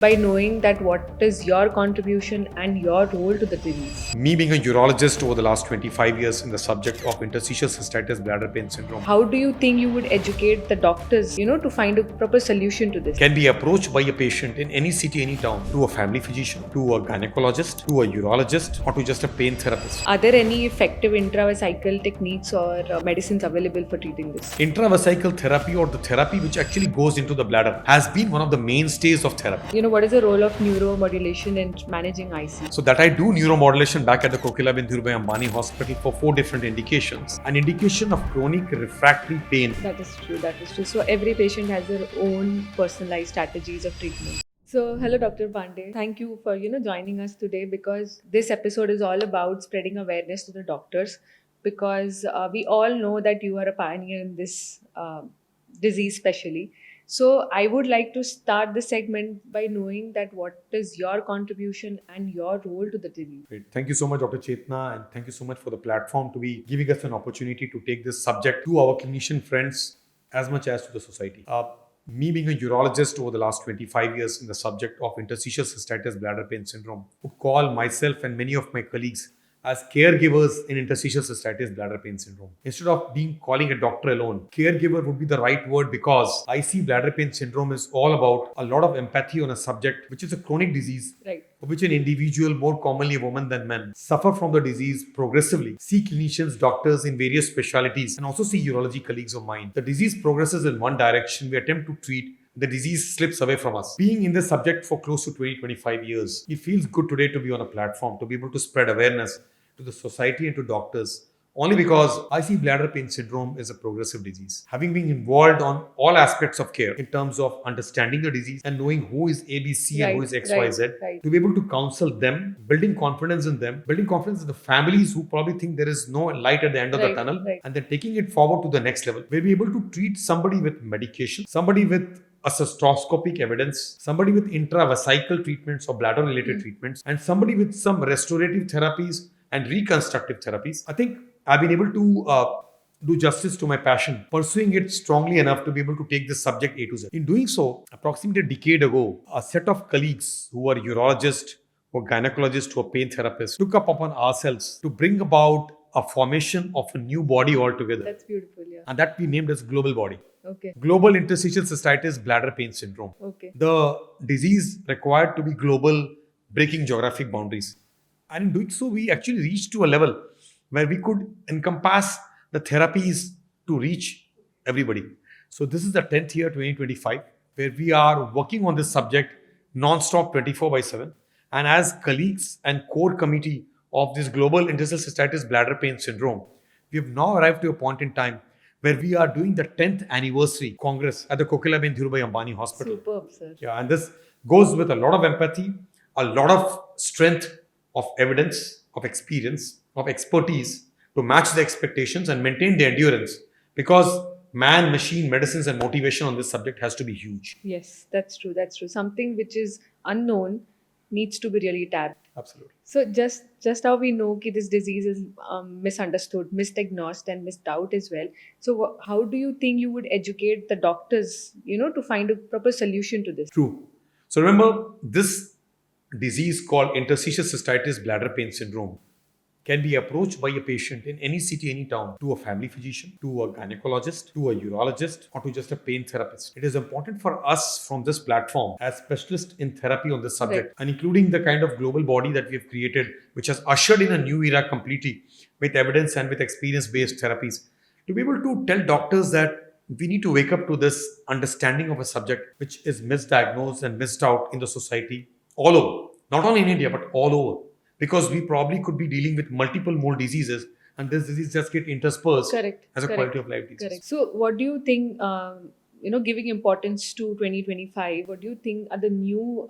by knowing that what is your contribution and your role to the disease. Me being a urologist over the last 25 years in the subject of interstitial cystitis bladder pain syndrome How do you think you would educate the doctors, to find a proper solution to this? can be approached by a patient in any city, any town, to a family physician, to a gynecologist, to a urologist, or to just a pain therapist. Are there any effective intravesical techniques or medicines available for treating this? Intravesical therapy, or the therapy which actually goes into the bladder, has been one of the mainstays of therapy. What is the role of neuromodulation in managing IC? So that I do neuromodulation back at the Kokila Dhirubhai Ambani Hospital for 4 different indications. An indication of chronic refractory pain. That is true. So every patient has their own personalized strategies of treatment. So hello Dr. Pandey. Thank you for joining us today, because this episode is all about spreading awareness to the doctors, because we all know that you are a pioneer in this disease especially. So I would like to start the segment by knowing that what is your contribution and your role to the disease. Great. Thank you so much, Dr. Chetna, and thank you so much for the platform to be giving us an opportunity to take this subject to our clinician friends as much as to the society. Me being a urologist over the last 25 years in the subject of interstitial cystitis bladder pain syndrome, would call myself and many of my colleagues as caregivers in interstitial cystitis bladder pain syndrome. Instead of calling a doctor alone, caregiver would be the right word, because IC bladder pain syndrome is all about a lot of empathy on a subject which is a chronic disease, Right. of which an individual, more commonly a woman than men, suffer from the disease progressively, see clinicians, doctors in various specialities, and also see urology colleagues of mine. The disease progresses in one direction, we attempt to treat, the disease slips away from us. Being in this subject for close to 20-25 years, it feels good today to be on a platform, to be able to spread awareness to the society and to doctors, only because IC bladder pain syndrome is a progressive disease. Having been involved on all aspects of care in terms of understanding the disease and knowing who is ABC and who is XYZ, right. to be able to counsel them, building confidence in them, building confidence in the families who probably think there is no light at the end of the Right, tunnel, right. and then taking it forward to the next level, where we're able to treat somebody with medication, somebody with a cystoscopic evidence, somebody with intravesical treatments or bladder related treatments, and somebody with some restorative therapies and reconstructive therapies. I think I've been able to do justice to my passion, pursuing it strongly enough to be able to take this subject A to Z. In doing so, approximately a decade ago, a set of colleagues who are urologists, who are gynecologists, who are pain therapists, took up upon ourselves to bring about a formation of a new body altogether. That's beautiful, yeah. And that we named as Global Body. Okay. Global interstitial cystitis bladder pain syndrome. Okay. The disease required to be global, breaking geographic boundaries. And in doing so, we actually reached to a level where we could encompass the therapies to reach everybody. So this is the 10th year, 2025, where we are working on this subject non-stop 24/7. And as colleagues and core committee of this global interstitial cystitis bladder pain syndrome, we have now arrived to a point in time where we are doing the 10th anniversary Congress at the Kokila Dhirubhai Ambani Hospital. Superb, sir. Yeah, and this goes with a lot of empathy, a lot of strength of evidence, of experience, of expertise to match the expectations and maintain the endurance, because man, machine, medicines and motivation on this subject has to be huge. Yes, that's true. Something which is unknown needs to be really tapped. Absolutely. So just how we know that this disease is misunderstood, misdiagnosed and missed out as well. So how do you think you would educate the doctors, to find a proper solution to this? True. So remember, this disease called interstitial cystitis bladder pain syndrome can be approached by a patient in any city, any town, to a family physician, to a gynecologist, to a urologist, or to just a pain therapist. It is important for us from this platform, as specialists in therapy on this subject, Right. and including the kind of global body that we have created, which has ushered in a new era completely with evidence and with experience-based therapies, to be able to tell doctors that we need to wake up to this understanding of a subject which is misdiagnosed and missed out in the society all over, not only in India, but all over. Because we probably could be dealing with multiple more diseases, and this disease just get interspersed Correct. as a Correct. quality of life disease. Correct. So what do you think, giving importance to 2025, what do you think are the new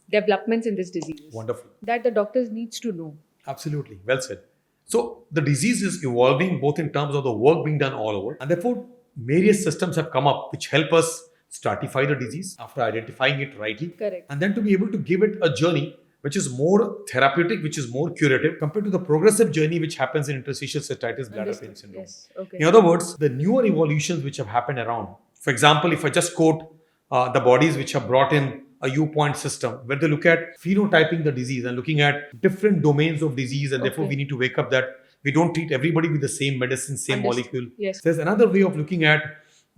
developments in this disease Wonderful. that the doctors needs to know? Absolutely. Well said. So the disease is evolving both in terms of the work being done all over, and therefore various systems have come up which help us stratify the disease after identifying it rightly. Correct. And then to be able to give it a journey which is more therapeutic, which is more curative compared to the progressive journey which happens in interstitial cystitis bladder pain syndrome. Yes. Okay. In other words, the newer evolutions which have happened around, for example, if I just quote the bodies which have brought in a U-point system where they look at phenotyping the disease and looking at different domains of disease, and therefore Okay. we need to wake up that we don't treat everybody with the same medicine, same Understood. molecule. Yes. There's another way of looking at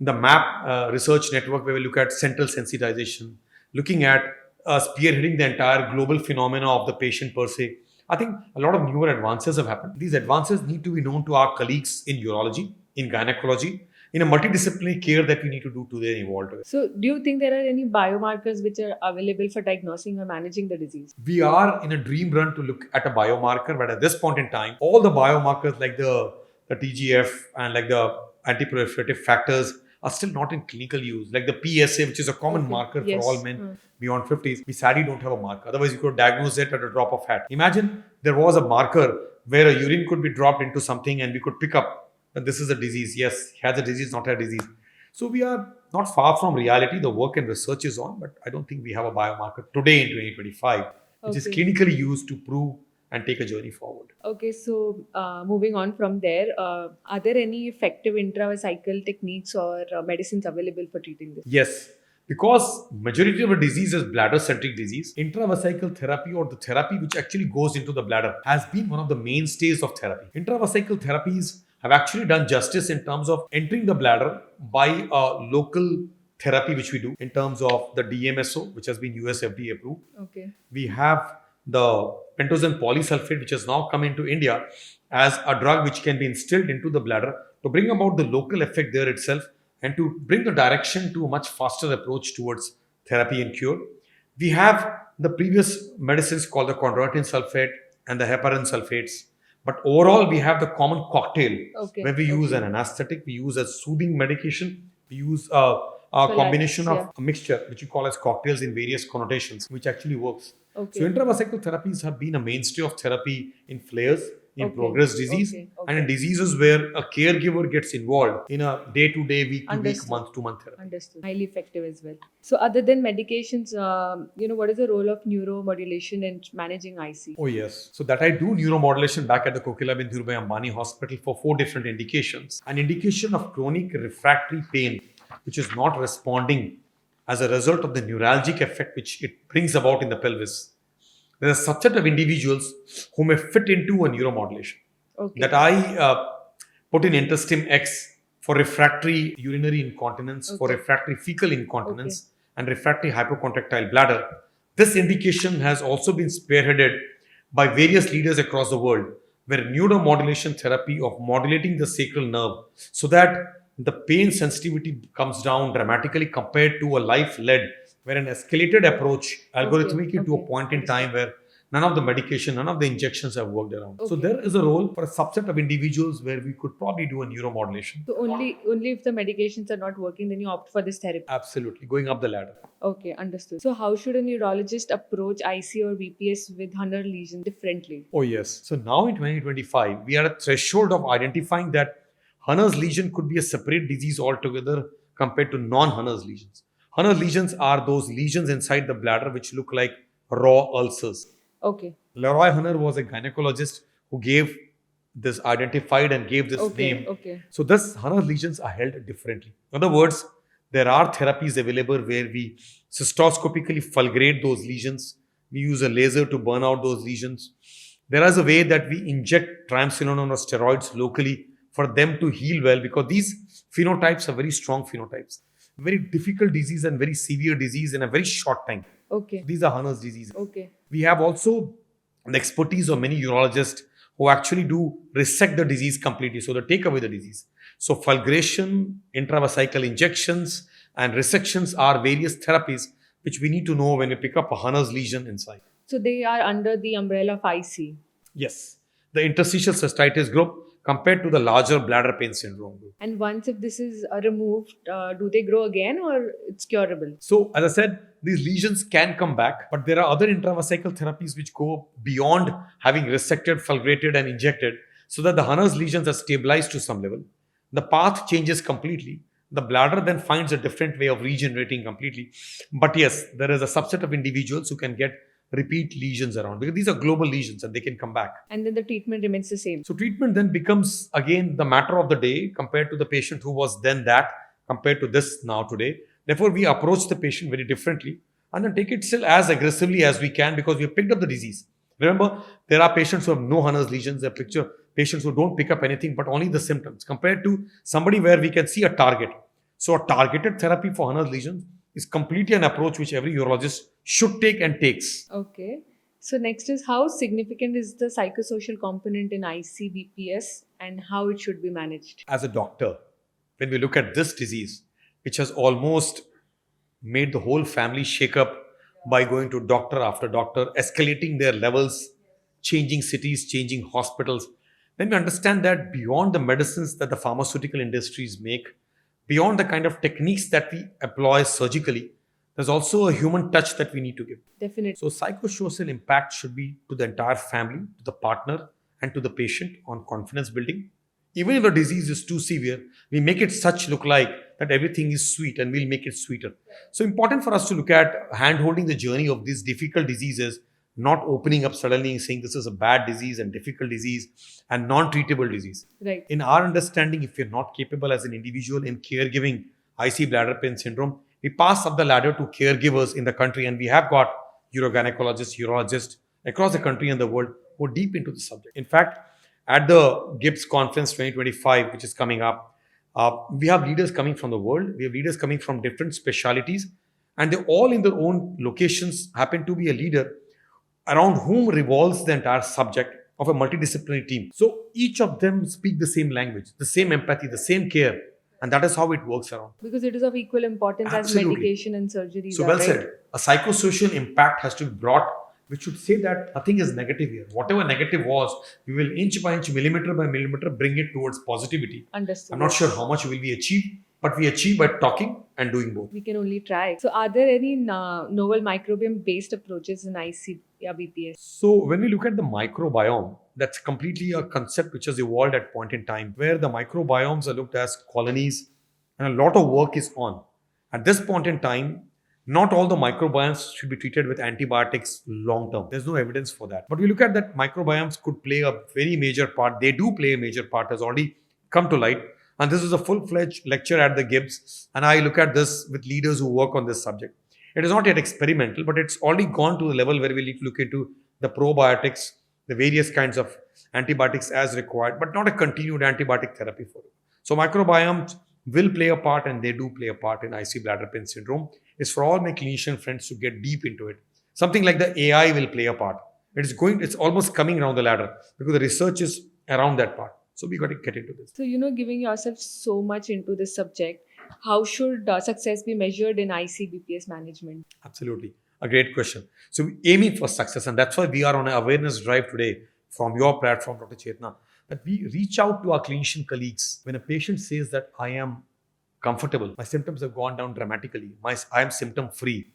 the MAP research network where we look at central sensitization, looking at spearheading the entire global phenomena of the patient per se. I think a lot of newer advances have happened. These advances need to be known to our colleagues in urology, in gynecology, in a multidisciplinary care that we need to do today and evolve together. So, do you think there are any biomarkers which are available for diagnosing or managing the disease? We are in a dream run to look at a biomarker, but at this point in time, all the biomarkers like the TGF and like the antiproliferative factors are still not in clinical use. Like the PSA, which is a common Okay. marker Yes. for all men beyond 50s, we sadly don't have a marker. Otherwise, you could diagnose it at a drop of hat. Imagine there was a marker where a urine could be dropped into something and we could pick up that this is a disease. Yes, he has a disease, not a disease. So we are not far from reality. The work and research is on, but I don't think we have a biomarker today in 2025, which is Okay. clinically used to prove and take a journey forward. Okay, so moving on from there, are there any effective intravesical techniques or medicines available for treating this? Yes, because majority of the disease is bladder-centric disease, intravesical therapy or the therapy which actually goes into the bladder has been one of the mainstays of therapy. Intravesical therapies have actually done justice in terms of entering the bladder by a local therapy which we do in terms of the DMSO, which has been US FDA approved. Okay. We have the pentosane polysulfate, which has now come into India as a drug which can be instilled into the bladder to bring about the local effect there itself and to bring the direction to a much faster approach towards therapy and cure. We have the previous medicines called the chondroitin sulfate and the heparin sulfates. But overall, we have the common cocktail Okay. where we use an anesthetic, we use a soothing medication, we use a combination of yeah. a mixture which we call as cocktails in various connotations, which actually works. Okay. So intravesical therapies have been a mainstay of therapy in flares, in Okay. progress disease, Okay. and in diseases where a caregiver gets involved in a day-to-day, week-to-week, Understood. month-to-month therapy. Understood. Highly effective as well. So, other than medications, what is the role of neuromodulation in managing IC? Oh, yes. So that I do neuromodulation back at the Kokila bin Dhirubhai Ambani Hospital for 4 different indications. An indication of chronic refractory pain, which is not responding as a result of the neuralgic effect which it brings about in the pelvis. There is a subset of individuals who may fit into a neuromodulation Okay. that I put in Interstim X for refractory urinary incontinence, for Okay. refractory fecal incontinence, and refractory hypocontractile bladder. This indication has also been spearheaded by various leaders across the world, where neuromodulation therapy of modulating the sacral nerve so that the pain sensitivity comes down dramatically compared to a life-led, where an escalated approach algorithmically to a okay. point in time where none of the medication, none of the injections have worked around. So Okay. there is a role for a subset of individuals where we could probably do a neuromodulation. So only if the medications are not working, then you opt for this therapy. Absolutely, going up the ladder. Okay, understood. So how should a neurologist approach IC or VPS with Hunner lesion differently? Oh, yes. So now in 2025, we are at a threshold of identifying that Hunner's lesion could be a separate disease altogether compared to non-Hunner's lesions. Hunner's lesions are those lesions inside the bladder which look like raw ulcers. Okay. Leroy Hunner was a gynecologist who identified and gave this Okay. name. Okay. So thus Hunner's lesions are held differently. In other words, there are therapies available where we cystoscopically fulgurate those lesions. We use a laser to burn out those lesions. There is a way that we inject triamcinolone or steroids locally for them to heal well, because these phenotypes are very strong phenotypes. Very difficult disease and very severe disease in a very short time. Okay. These are Hunner's diseases. Okay. We have also the expertise of many urologists who actually do resect the disease completely. So they take away the disease. So fulguration, intravesical injections, and resections are various therapies which we need to know when we pick up a Hunner's lesion inside. So they are under the umbrella of IC. Yes, the interstitial cystitis group compared to the larger bladder pain syndrome group. And once if this is removed, do they grow again or it's curable? So, as I said, these lesions can come back, but there are other intravesical therapies which go beyond having resected, fulgurated, and injected so that the Hunner's lesions are stabilized to some level. The path changes completely. The bladder then finds a different way of regenerating completely. But yes, there is a subset of individuals who can get repeat lesions around because these are global lesions and they can come back. And then the treatment remains the same. So treatment then becomes again the matter of the day compared to the patient who was then that compared to this now today. Therefore, we approach the patient very differently and then take it still as aggressively as we can because we have picked up the disease. Remember, there are patients who have no Hunner's lesions. There are patients who don't pick up anything but only the symptoms compared to somebody where we can see a target. So a targeted therapy for Hunner's lesions is completely an approach which every urologist should take and takes. Okay. So next is, how significant is the psychosocial component in ICBPS and how it should be managed? As a doctor, when we look at this disease, which has almost made the whole family shake up by going to doctor after doctor, escalating their levels, changing cities, changing hospitals, then we understand that beyond the medicines that the pharmaceutical industries make, beyond the kind of techniques that we employ surgically, there's also a human touch that we need to give. Definitely. So, psychosocial impact should be to the entire family, to the partner, and to the patient on confidence building. Even if the disease is too severe, we make it such look like that everything is sweet and we'll make it sweeter. So, important for us to look at hand holding the journey of these difficult diseases, not opening up suddenly and saying this is a bad disease and difficult disease and non treatable disease. Right. In our understanding, if we're not capable as an individual in caregiving IC bladder pain syndrome, we pass up the ladder to caregivers in the country, and we have got urogynecologists, urologists across the country and the world who are deep into the subject. In fact, at the GIBS Conference 2025, which is coming up, we have leaders coming from the world, we have leaders coming from different specialities, and they all in their own locations happen to be a leader around whom revolves the entire subject of a multidisciplinary team. So each of them speak the same language, the same empathy, the same care, and that is how it works around. Because it is of equal importance Absolutely. as medication and surgery. So well said. A psychosocial impact has to be brought, which should say that nothing is negative here. Whatever negative was, we will inch by inch, millimeter by millimeter, bring it towards positivity. Understood. I'm not sure how much will we achieve, but we achieve by talking and doing both. We can only try. So are there any novel microbiome-based approaches in ICBPS? So when we look at the microbiome, that's completely a concept which has evolved at point in time, where the microbiomes are looked as colonies, and a lot of work is on. At this point in time, not all the microbiomes should be treated with antibiotics long term. There's no evidence for that. But we look at that microbiomes could play a very major part. They do play a major part, has already come to light. And this is a full-fledged lecture at the GIBS. And I look at this with leaders who work on this subject. It is not yet experimental, but it's already gone to the level where we need to look into the probiotics, the various kinds of antibiotics as required, but not a continued antibiotic therapy for it. So microbiomes will play a part, and they do play a part in IC bladder pain syndrome. It's for all my clinician friends to get deep into it. Something like the AI will play a part. It's almost coming around the ladder because the research is around that part. So we got to get into this. So, giving yourself so much into this subject, how should success be measured in ICBPS management? Absolutely. A great question. So we're aiming for success, and that's why we are on an awareness drive today from your platform, Dr. Chetna, that we reach out to our clinician colleagues. When a patient says that I am comfortable, my symptoms have gone down dramatically, I am symptom free,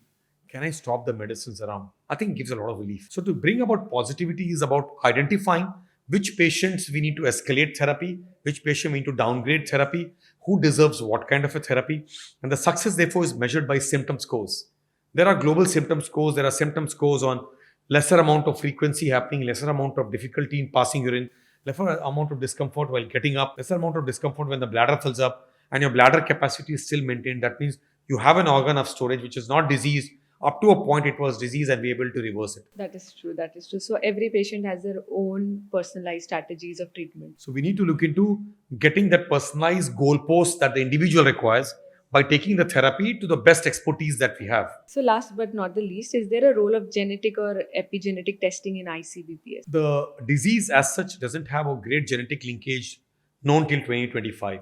can I stop the medicines around? I think it gives a lot of relief. So to bring about positivity is about identifying which patients we need to escalate therapy, which patient we need to downgrade therapy, who deserves what kind of a therapy. And the success, therefore, is measured by symptom scores. There are global symptom scores. There are symptom scores on lesser amount of frequency happening, lesser amount of difficulty in passing urine, lesser amount of discomfort while getting up, lesser amount of discomfort when the bladder fills up, and your bladder capacity is still maintained. That means you have an organ of storage which is not diseased. Up to a point it was diseased, and we're able to reverse it. That is true. That is true. So every patient has their own personalized strategies of treatment. So we need to look into getting that personalized goalpost that the individual requires by taking the therapy to the best expertise that we have. So last but not the least, is there a role of genetic or epigenetic testing in ICBPS? The disease as such doesn't have a great genetic linkage known till 2025.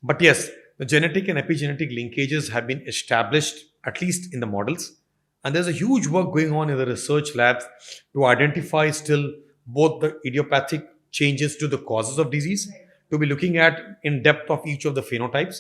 But yes, the genetic and epigenetic linkages have been established, at least in the models. And there's a huge work going on in the research labs to identify still both the idiopathic changes to the causes of disease, to be looking at in depth of each of the phenotypes.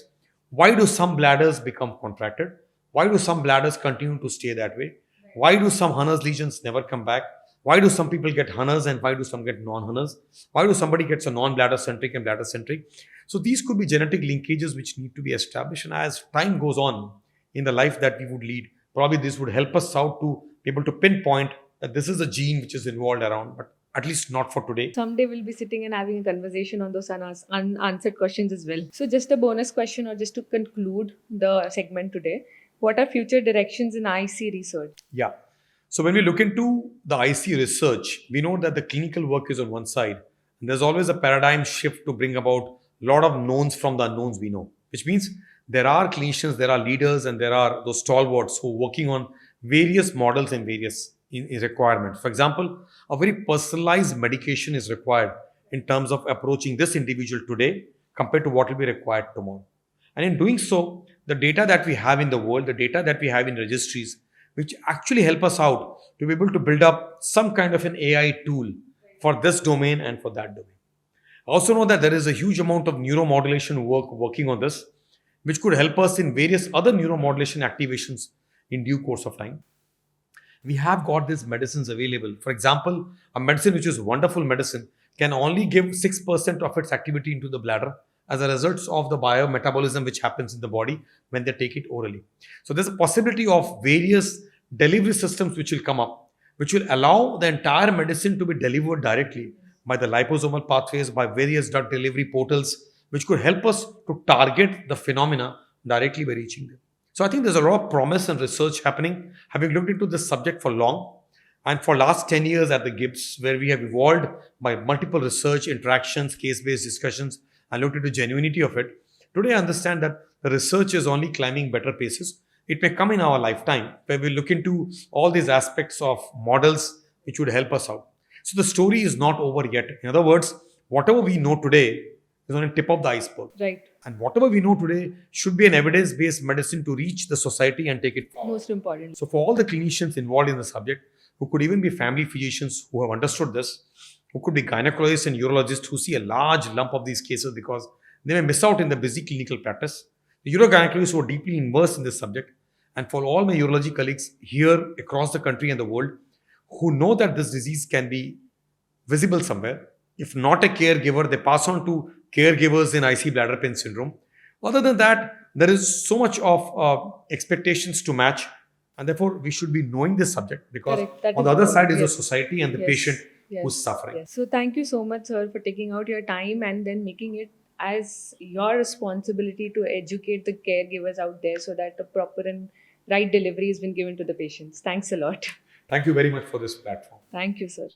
Why do some bladders become contracted? Why do some bladders continue to stay that way? Why do some Hunner's lesions never come back? Why do some people get Hunner's and why do some get non-Hunner's? Why do somebody gets a non-bladder centric and bladder centric? So these could be genetic linkages which need to be established. And as time goes on in the life that we would lead, probably this would help us out to be able to pinpoint that this is a gene which is involved around, but at least not for today. Someday we'll be sitting and having a conversation on those unanswered questions as well. So just a bonus question, or just to conclude the segment today, what are future directions in IC research? Yeah. So when we look into the IC research, we know that the clinical work is on one side, and there's always a paradigm shift to bring about a lot of knowns from the unknowns we know, which means there are clinicians, there are leaders, and there are those stalwarts who are working on various models and various requirements. For example, a very personalized medication is required in terms of approaching this individual today compared to what will be required tomorrow. And in doing so, the data that we have in the world, the data that we have in registries, which actually help us out to be able to build up some kind of an AI tool for this domain and for that domain. I also know that there is a huge amount of neuromodulation work working on this, which could help us in various other neuromodulation activations in due course of time. We have got these medicines available. For example, a medicine which is wonderful medicine can only give 6% of its activity into the bladder as a result of the biometabolism which happens in the body when they take it orally. So there's a possibility of various delivery systems which will come up, which will allow the entire medicine to be delivered directly by the liposomal pathways, by various drug delivery portals, which could help us to target the phenomena directly by reaching them. So I think there's a lot of promise and research happening, having looked into this subject for long and for last 10 years at the GIBS, where we have evolved by multiple research, interactions, case-based discussions, and looked into genuinity of it. Today I understand that the research is only climbing better paces. It may come in our lifetime where we look into all these aspects of models which would help us out. So the story is not over yet. In other words, whatever we know today is on the tip of the iceberg. Right. And whatever we know today should be an evidence-based medicine to reach the society and take it forward. Most important. So for all the clinicians involved in the subject, who could even be family physicians who have understood this, who could be gynecologists and urologists who see a large lump of these cases because they may miss out in the busy clinical practice, the urogynecologists who are deeply immersed in this subject, and for all my urology colleagues here across the country and the world who know that this disease can be visible somewhere. If not a caregiver, they pass on to caregivers in IC bladder pain syndrome. Other than that, there is so much of expectations to match, and therefore we should be knowing this subject because Correct. That on is the other important. side is the Yes. society and the Yes. patient Yes. who's suffering. Yes. So thank you so much, sir, for taking out your time and then making it as your responsibility to educate the caregivers out there so that the proper and right delivery has been given to the patients. Thanks a lot. Thank you very much for this platform. Thank you, sir.